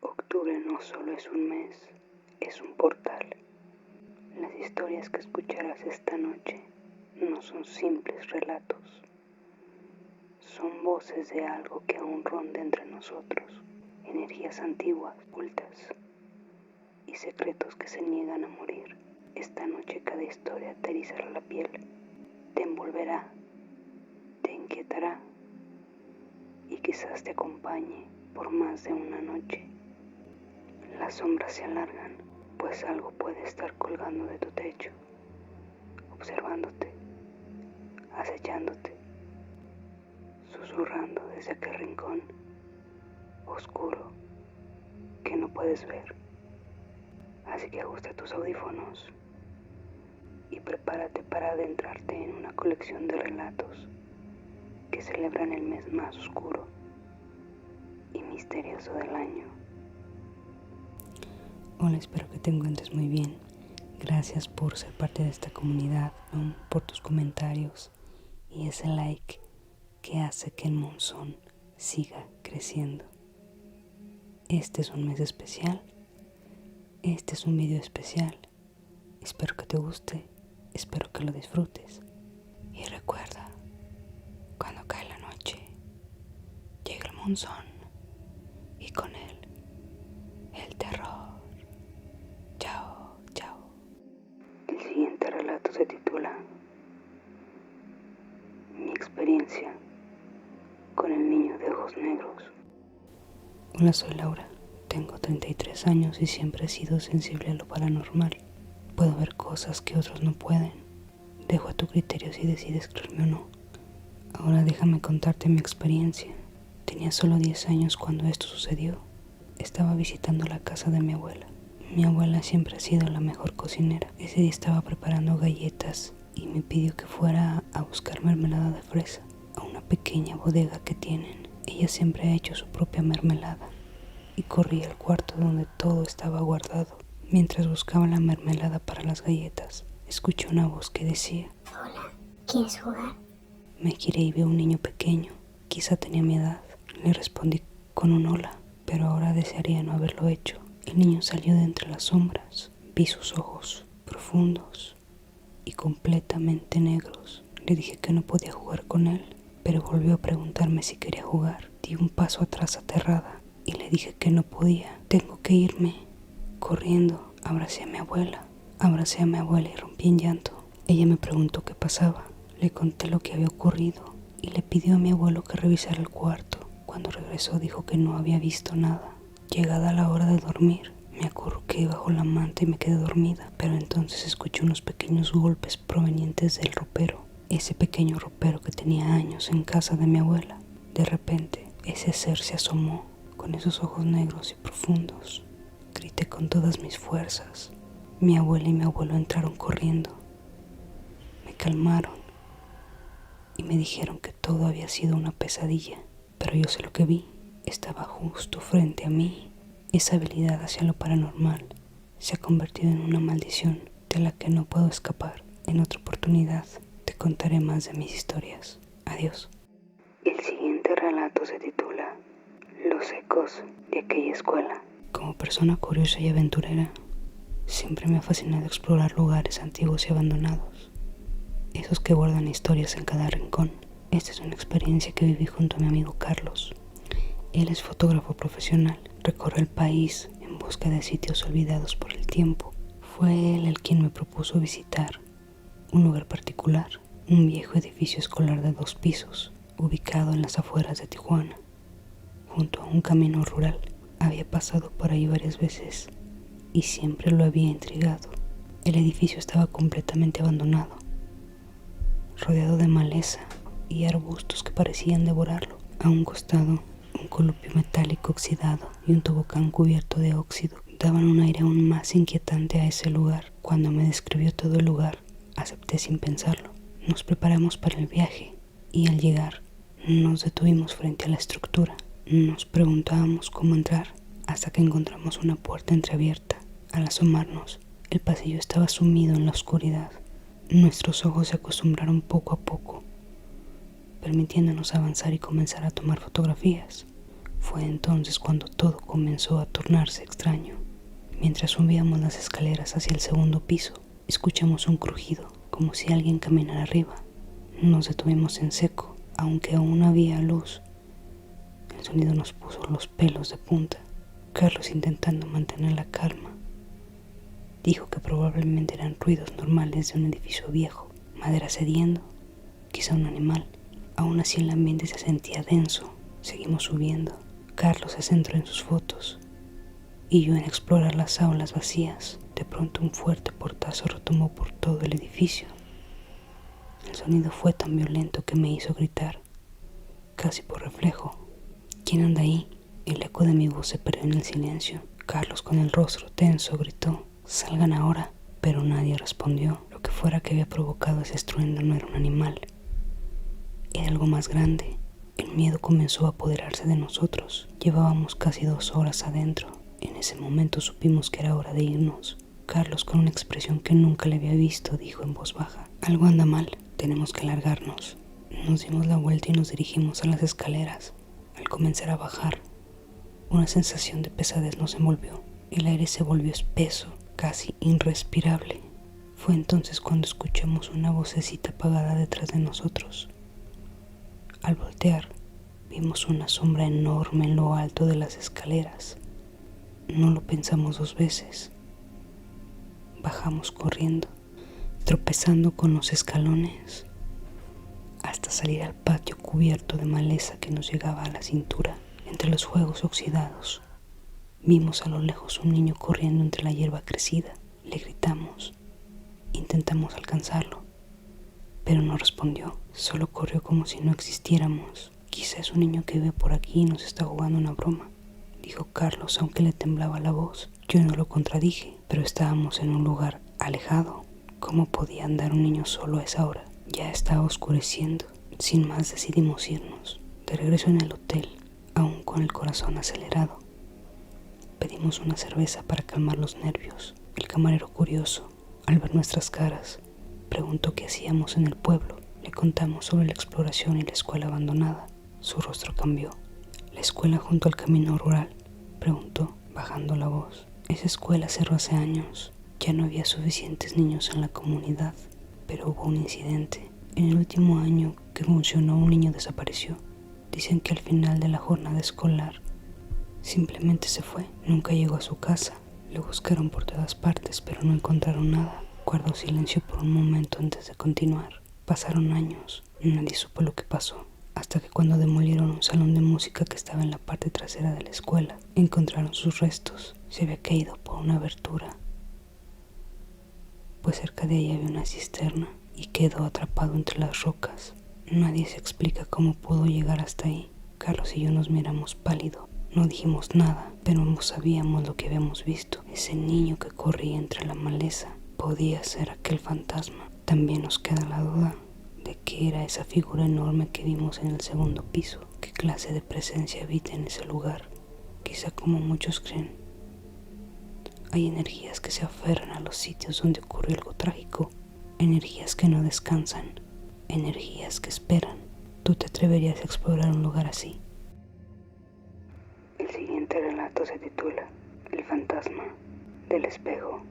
Octubre no solo es un mes, es un portal. Las historias que escucharás esta noche no son simples relatos, son voces de algo que aún ronda entre nosotros, energías antiguas, ocultas y secretos que se niegan a morir. Esta noche cada historia te erizará la piel, te envolverá, te inquietará y quizás te acompañe por más de una noche. Las sombras se alargan, pues algo puede estar colgando de tu techo, observándote, acechándote, susurrando desde aquel rincón oscuro que no puedes ver. Así que ajusta tus audífonos y prepárate para adentrarte en una colección de relatos que celebran el mes más oscuro y misterioso del año. Hola, espero que te encuentres muy bien. Gracias por ser parte de esta comunidad, por tus comentarios y ese like que hace que el monzón siga creciendo. Este es un mes especial, este es un video especial. Espero que te guste, espero que lo disfrutes. Y recuerda, cuando cae la noche, llega el monzón y con él el terror. Chao, chao. El siguiente relato se titula Mi experiencia con el niño de ojos negros. Hola, soy Laura. Tengo 33 años y siempre he sido sensible a lo paranormal. Puedo ver cosas que otros no pueden. Dejo a tu criterio si decides creerme o no. Ahora déjame contarte mi experiencia. Tenía solo 10 años cuando esto sucedió. Estaba visitando la casa de mi abuela. Mi abuela siempre ha sido la mejor cocinera. Ese día estaba preparando galletas y me pidió que fuera a buscar mermelada de fresa a una pequeña bodega que tienen. Ella siempre ha hecho su propia mermelada y corrí al cuarto donde todo estaba guardado. Mientras buscaba la mermelada para las galletas, escuché una voz que decía: Hola, ¿quieres jugar? Me giré y vi a un niño pequeño, quizá tenía mi edad. Le respondí con un hola, pero ahora desearía no haberlo hecho. El niño salió de entre las sombras. Vi sus ojos profundos y completamente negros. Le dije que no podía jugar con él, pero volvió a preguntarme si quería jugar. Di un paso atrás aterrada y le dije que no podía. Tengo que irme. Corriendo, abracé a mi abuela y rompí en llanto. Ella me preguntó qué pasaba. Le conté lo que había ocurrido y le pidió a mi abuelo que revisara el cuarto. Cuando regresó dijo que no había visto nada. Llegada la hora de dormir, me acurruqué bajo la manta y me quedé dormida, pero entonces escuché unos pequeños golpes provenientes del ropero, ese pequeño ropero que tenía años en casa de mi abuela. De repente, ese ser se asomó con esos ojos negros y profundos. Grité con todas mis fuerzas. Mi abuela y mi abuelo entraron corriendo. Me calmaron y me dijeron que todo había sido una pesadilla, pero yo sé lo que vi. Estaba justo frente a mí. Esa habilidad hacia lo paranormal se ha convertido en una maldición de la que no puedo escapar. En otra oportunidad te contaré más de mis historias. Adiós. El siguiente relato se titula Los ecos de aquella escuela. Como persona curiosa y aventurera, siempre me ha fascinado explorar lugares antiguos y abandonados, esos que guardan historias en cada rincón. Esta es una experiencia que viví junto a mi amigo Carlos. Él es fotógrafo profesional, recorre el país en busca de sitios olvidados por el tiempo. Fue él el quien me propuso visitar un lugar particular, un viejo edificio escolar de 2 pisos, ubicado en las afueras de Tijuana, junto a un camino rural. Había pasado por ahí varias veces y siempre lo había intrigado. El edificio estaba completamente abandonado, rodeado de maleza y arbustos que parecían devorarlo. A un costado, un columpio metálico oxidado y un tobogán cubierto de óxido daban un aire aún más inquietante a ese lugar. Cuando me describió todo el lugar, acepté sin pensarlo. Nos preparamos para el viaje y al llegar Nos detuvimos frente a la estructura. Nos preguntábamos cómo entrar hasta que encontramos una puerta entreabierta. Al asomarnos, el pasillo estaba sumido en la oscuridad. Nuestros ojos se acostumbraron poco a poco, permitiéndonos avanzar y comenzar a tomar fotografías. Fue entonces cuando todo comenzó a tornarse extraño. Mientras subíamos las escaleras hacia el segundo piso, escuchamos un crujido, como si alguien caminara arriba. Nos detuvimos en seco, aunque aún había luz. El sonido nos puso los pelos de punta. Carlos, intentando mantener la calma, dijo que probablemente eran ruidos normales de un edificio viejo, madera cediendo, quizá un animal. Aún así el ambiente se sentía denso. Seguimos subiendo. Carlos se centró en sus fotos y yo en explorar las aulas vacías. De pronto un fuerte portazo retumbó por todo el edificio. El sonido fue tan violento que me hizo gritar, casi por reflejo: ¿quién anda ahí? El eco de mi voz se perdió en el silencio. Carlos, con el rostro tenso, gritó: «¡Salgan ahora!». Pero nadie respondió. Lo que fuera que había provocado ese estruendo no era un animal, era algo más grande. El miedo comenzó a apoderarse de nosotros. Llevábamos casi 2 horas adentro. En ese momento supimos que era hora de irnos. Carlos, con una expresión que nunca le había visto, dijo en voz baja: «Algo anda mal, tenemos que largarnos». Nos dimos la vuelta y nos dirigimos a las escaleras. Al comenzar a bajar, una sensación de pesadez nos envolvió. El aire se volvió espeso, casi irrespirable. Fue entonces cuando escuchamos una vocecita apagada detrás de nosotros. Al voltear, vimos una sombra enorme en lo alto de las escaleras. No lo pensamos 2 veces. Bajamos corriendo, tropezando con los escalones, hasta salir al patio cubierto de maleza que nos llegaba a la cintura. Entre los juegos oxidados, vimos a lo lejos un niño corriendo entre la hierba crecida. Le gritamos. Intentamos alcanzarlo, pero no respondió. Solo corrió como si no existiéramos. «Quizá es un niño que vive por aquí y nos está jugando una broma», dijo Carlos, aunque le temblaba la voz. Yo no lo contradije, pero estábamos en un lugar alejado. ¿Cómo podía andar un niño solo a esa hora? Ya estaba oscureciendo. Sin más decidimos irnos. De regreso en el hotel, aún con el corazón acelerado, pedimos una cerveza para calmar los nervios. El camarero, curioso al ver nuestras caras, preguntó qué hacíamos en el pueblo. Le contamos sobre la exploración y la escuela abandonada. Su rostro cambió. «¿La escuela junto al camino rural?», preguntó, bajando la voz. «Esa escuela cerró hace años. Ya no había suficientes niños en la comunidad, pero hubo un incidente. En el último año que funcionó, un niño desapareció. Dicen que al final de la jornada escolar simplemente se fue. Nunca llegó a su casa. Le buscaron por todas partes, pero no encontraron nada». Guardó silencio por un momento antes de continuar. Pasaron años. Nadie supo lo que pasó, hasta que cuando demolieron un salón de música que estaba en la parte trasera de la escuela, encontraron sus restos. Se había caído por una abertura, pues cerca de ella había una cisterna, y quedó atrapado entre las rocas. Nadie se explica cómo pudo llegar hasta ahí. Carlos y yo nos miramos pálido. No dijimos nada, pero ambos sabíamos lo que habíamos visto. Ese niño que corría entre la maleza podía ser aquel fantasma. También nos queda la duda de qué era esa figura enorme que vimos en el segundo piso. ¿Qué clase de presencia habita en ese lugar? Quizá, como muchos creen, hay energías que se aferran a los sitios donde ocurrió algo trágico, energías que no descansan, energías que esperan. ¿Tú te atreverías a explorar un lugar así? El siguiente relato se titula El fantasma del espejo.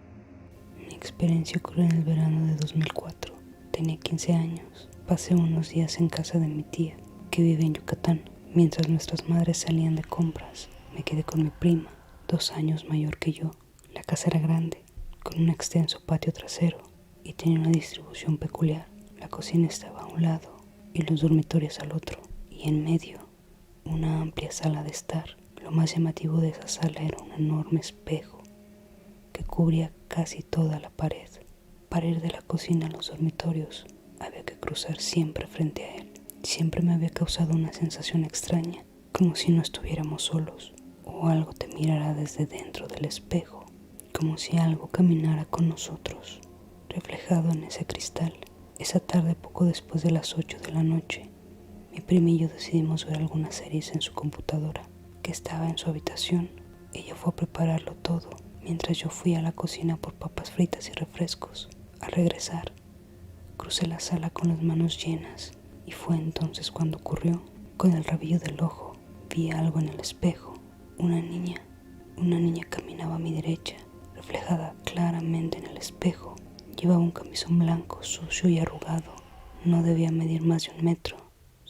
Mi experiencia ocurrió en el verano de 2004. Tenía 15 años. Pasé unos días en casa de mi tía, que vive en Yucatán. Mientras nuestras madres salían de compras, me quedé con mi prima, 2 años mayor que yo. La casa era grande, con un extenso patio trasero, y tenía una distribución peculiar. La cocina estaba a un lado y los dormitorios al otro, y en medio una amplia sala de estar. Lo más llamativo de esa sala era un enorme espejo que cubría casi toda la pared. Para ir de la cocina a los dormitorios había que cruzar siempre frente a él. Siempre me había causado una sensación extraña, como si no estuviéramos solos, o algo te mirara desde dentro del espejo, como si algo caminara con nosotros, reflejado en ese cristal. Esa tarde, poco después de las 8 de la noche, Mi prima y yo decidimos ver algunas series en su computadora, que estaba en su habitación. Ella fue a prepararlo todo, mientras yo fui a la cocina por papas fritas y refrescos. Al regresar, crucé la sala con las manos llenas, y fue entonces cuando ocurrió. Con el rabillo del ojo, vi algo en el espejo. Una niña caminaba a mi derecha, reflejada claramente en el espejo. Llevaba un camisón blanco, sucio y arrugado. No debía medir más de 1 metro.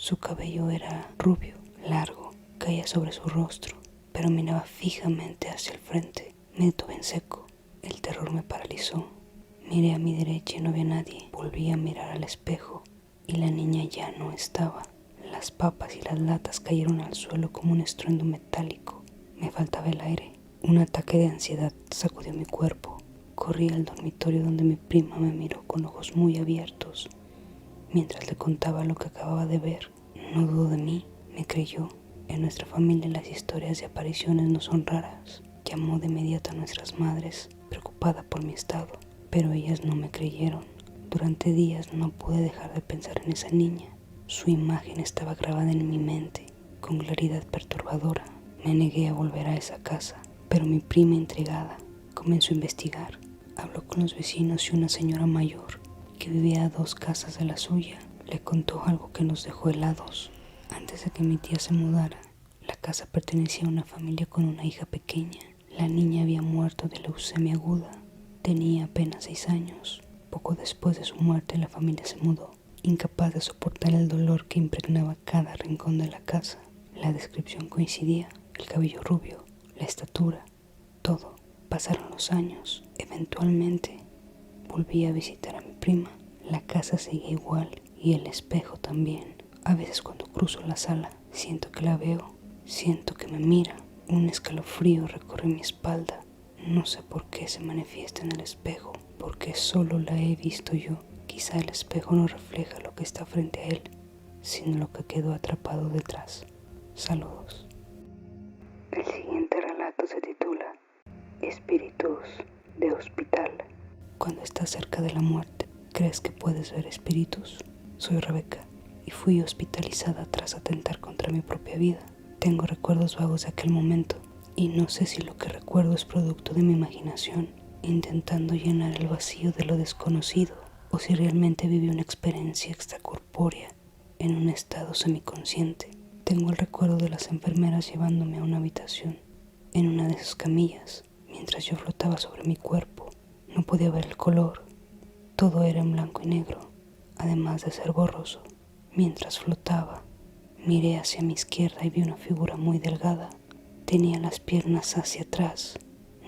Su cabello era rubio, largo, caía sobre su rostro, pero miraba fijamente hacia el frente. Me detuve en seco. El terror me paralizó. Miré a mi derecha y no había nadie. Volví a mirar al espejo y la niña ya no estaba. Las papas y las latas cayeron al suelo como un estruendo metálico. Me faltaba el aire. Un ataque de ansiedad sacudió mi cuerpo. Corrí al dormitorio donde mi prima me miró con ojos muy abiertos mientras le contaba lo que acababa de ver. No dudó de mí, me creyó. En nuestra familia las historias de apariciones no son raras. Llamó de inmediato a nuestras madres, preocupada por mi estado, pero ellas no me creyeron. Durante días no pude dejar de pensar en esa niña. Su imagen estaba grabada en mi mente, con claridad perturbadora. Me negué a volver a esa casa, pero mi prima, intrigada, comenzó a investigar. Habló con los vecinos y una señora mayor que vivía a 2 casas de la suya. Le contó algo que nos dejó helados. Antes de que mi tía se mudara, la casa pertenecía a una familia con una hija pequeña. La niña había muerto de leucemia aguda. Tenía apenas 6 años. Poco después de su muerte, la familia se mudó, incapaz de soportar el dolor que impregnaba cada rincón de la casa. La descripción coincidía: el cabello rubio, la estatura, todo. Pasaron los años. Eventualmente volví a visitar a mi prima. La casa seguía igual y el espejo también. A veces cuando cruzo la sala, siento que la veo, siento que me mira. Un escalofrío recorre mi espalda. No sé por qué se manifiesta en el espejo, porque solo la he visto yo. Quizá el espejo no refleja lo que está frente a él, sino lo que quedó atrapado detrás. Saludos. El siguiente relato se titula Espíritus de Hospital. Cuando estás cerca de la muerte, ¿crees que puedes ver espíritus? Soy Rebeca y fui hospitalizada tras atentar contra mi propia vida. Tengo recuerdos vagos de aquel momento y no sé si lo que recuerdo es producto de mi imaginación, intentando llenar el vacío de lo desconocido, o si realmente viví una experiencia extracorpórea en un estado semiconsciente. Tengo el recuerdo de las enfermeras llevándome a una habitación en una de sus camillas, mientras yo flotaba sobre mi cuerpo. No podía ver el color, todo era en blanco y negro, además de ser borroso. Mientras flotaba, miré hacia mi izquierda y vi una figura muy delgada. Tenía las piernas hacia atrás.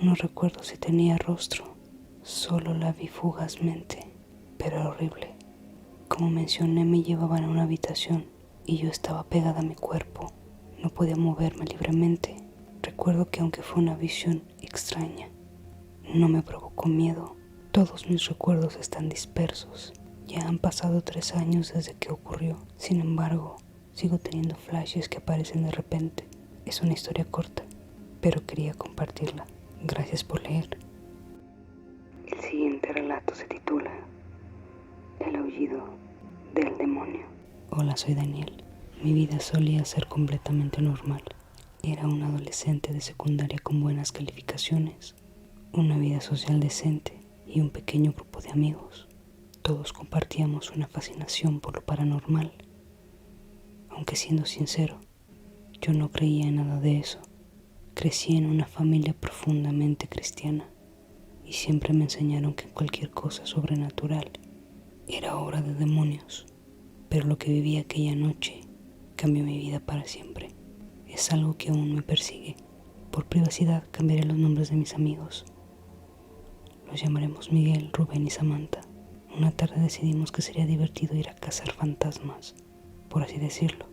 No recuerdo si tenía rostro, solo la vi fugazmente, pero era horrible. Como mencioné, me llevaban a una habitación y yo estaba pegada a mi cuerpo. No podía moverme libremente. Recuerdo que aunque fue una visión extraña, no me provocó miedo. Todos mis recuerdos están dispersos. Ya han pasado 3 años desde que ocurrió. Sin embargo, sigo teniendo flashes que aparecen de repente. Es una historia corta, pero quería compartirla. Gracias por leer. El siguiente relato se titula El aullido del demonio. Hola, soy Daniel. Mi vida solía ser completamente normal. Era un adolescente de secundaria con buenas calificaciones, una vida social decente y un pequeño grupo de amigos. Todos compartíamos una fascinación por lo paranormal. Aunque siendo sincero, yo no creía en nada de eso. Crecí en una familia profundamente cristiana y siempre me enseñaron que cualquier cosa sobrenatural era obra de demonios. Pero lo que viví aquella noche cambió mi vida para siempre. Es algo que aún me persigue. Por privacidad cambiaré los nombres de mis amigos. Los llamaremos Miguel, Rubén y Samantha. Una tarde decidimos que sería divertido ir a cazar fantasmas, por así decirlo.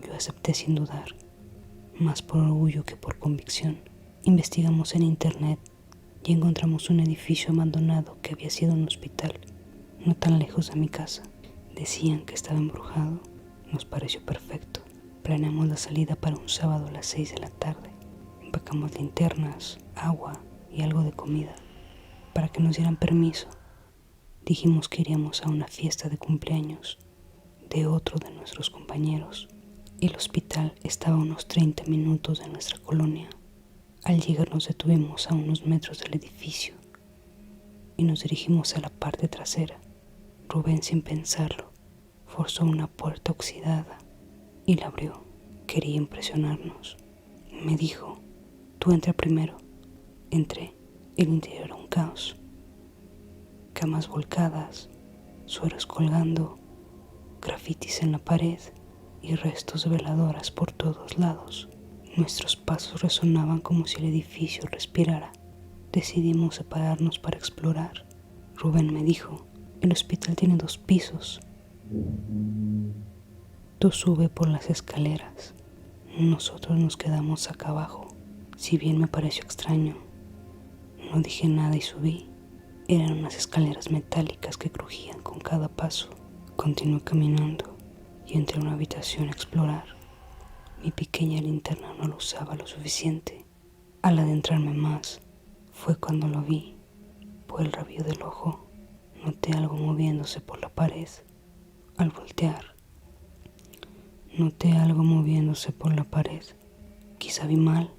Yo acepté sin dudar, más por orgullo que por convicción. Investigamos en internet y encontramos un edificio abandonado que había sido un hospital, no tan lejos de mi casa. Decían que estaba embrujado. Nos pareció perfecto. Planeamos la salida para un sábado a las 6 de la tarde. Empacamos linternas, agua y algo de comida. Para que nos dieran permiso, dijimos que iríamos a una fiesta de cumpleaños de otro de nuestros compañeros. El hospital estaba a unos 30 minutos de nuestra colonia. Al llegar nos detuvimos a unos metros del edificio y nos dirigimos a la parte trasera. Rubén, sin pensarlo, forzó una puerta oxidada y la abrió. Quería impresionarnos. Me dijo: tú entra primero. Entré. El interior era un caos. Camas volcadas, sueros colgando, grafitis en la pared y restos de veladoras por todos lados. Nuestros pasos resonaban como si el edificio respirara. Decidimos separarnos para explorar. Rubén me dijo: el hospital tiene 2 pisos. Tú sube por las escaleras. Nosotros nos quedamos acá abajo. Si bien me pareció extraño, no dije nada y subí. Eran unas escaleras metálicas que crujían con cada paso. Continué caminando y entré a una habitación a explorar. Mi pequeña linterna no la usaba lo suficiente. Al adentrarme más, fue cuando lo vi. Por el rabillo del ojo, noté algo moviéndose por la pared. Al voltear, noté algo moviéndose por la pared. Quizá vi mal,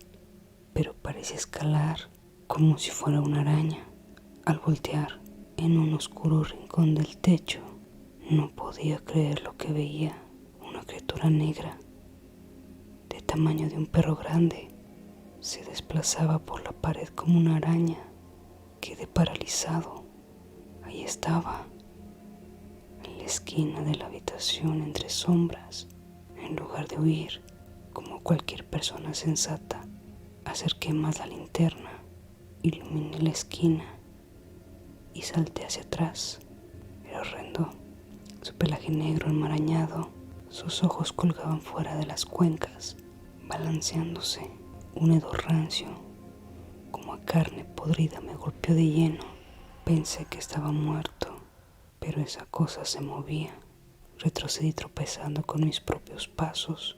pero parecía escalar como si fuera una araña. Al voltear, en un oscuro rincón del techo, no podía creer lo que veía. Una criatura negra, de tamaño de un perro grande, se desplazaba por la pared como una araña. Quedé paralizado. Ahí estaba, en la esquina de la habitación, entre sombras. En lugar de huir, como cualquier persona sensata, acerqué más la linterna, iluminé la esquina y salté hacia atrás. Era horrendo. Su pelaje negro enmarañado, sus ojos colgaban fuera de las cuencas, balanceándose. Un hedor rancio, como a carne podrida, me golpeó de lleno. Pensé que estaba muerto, pero esa cosa se movía. Retrocedí tropezando con mis propios pasos.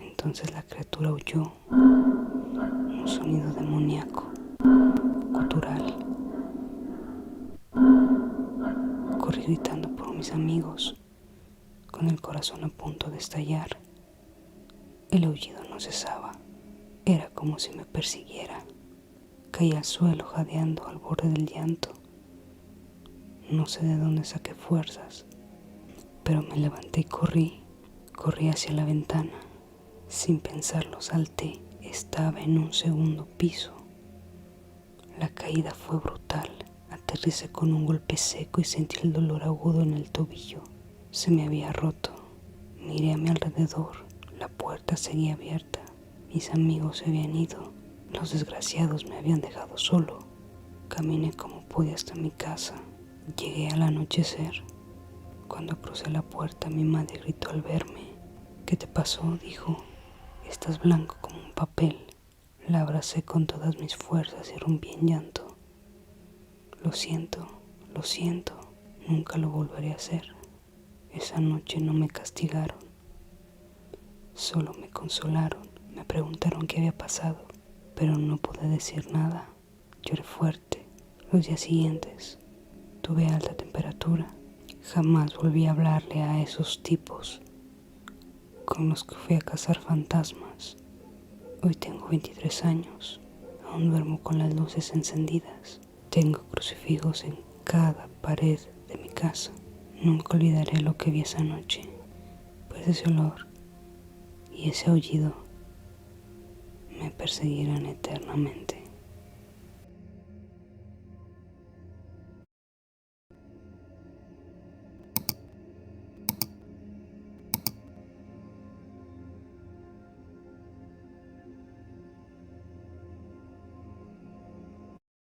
Entonces la criatura huyó. Un sonido demoníaco, gutural. Corrí gritando por mis amigos, con el corazón a punto de estallar. El aullido no cesaba. Era como si me persiguiera. Caí al suelo jadeando al borde del llanto. No sé de dónde saqué fuerzas, pero me levanté y corrí hacia la ventana. Sin pensarlo salté. Estaba en un segundo piso. La caída fue brutal. Aterricé con un golpe seco y sentí el dolor agudo en el tobillo. Se me había roto. Miré a mi alrededor. La puerta seguía abierta. Mis amigos se habían ido. Los desgraciados me habían dejado solo. Caminé como pude hasta mi casa. Llegué al anochecer. Cuando crucé la puerta, mi madre gritó al verme. ¿Qué te pasó?, dijo. Estás blanco como un papel. La abracé con todas mis fuerzas y rompí en llanto. Lo siento, nunca lo volveré a hacer. Esa noche no me castigaron, solo me consolaron. Me preguntaron qué había pasado, pero no pude decir nada. Lloré fuerte. Los días siguientes tuve alta temperatura. Jamás volví a hablarle a esos tipos con los que fui a cazar fantasmas. Hoy tengo 23 años. Aún duermo con las luces encendidas. Tengo crucifijos en cada pared de mi casa. Nunca olvidaré lo que vi esa noche, pues ese olor y ese aullido me perseguirán eternamente.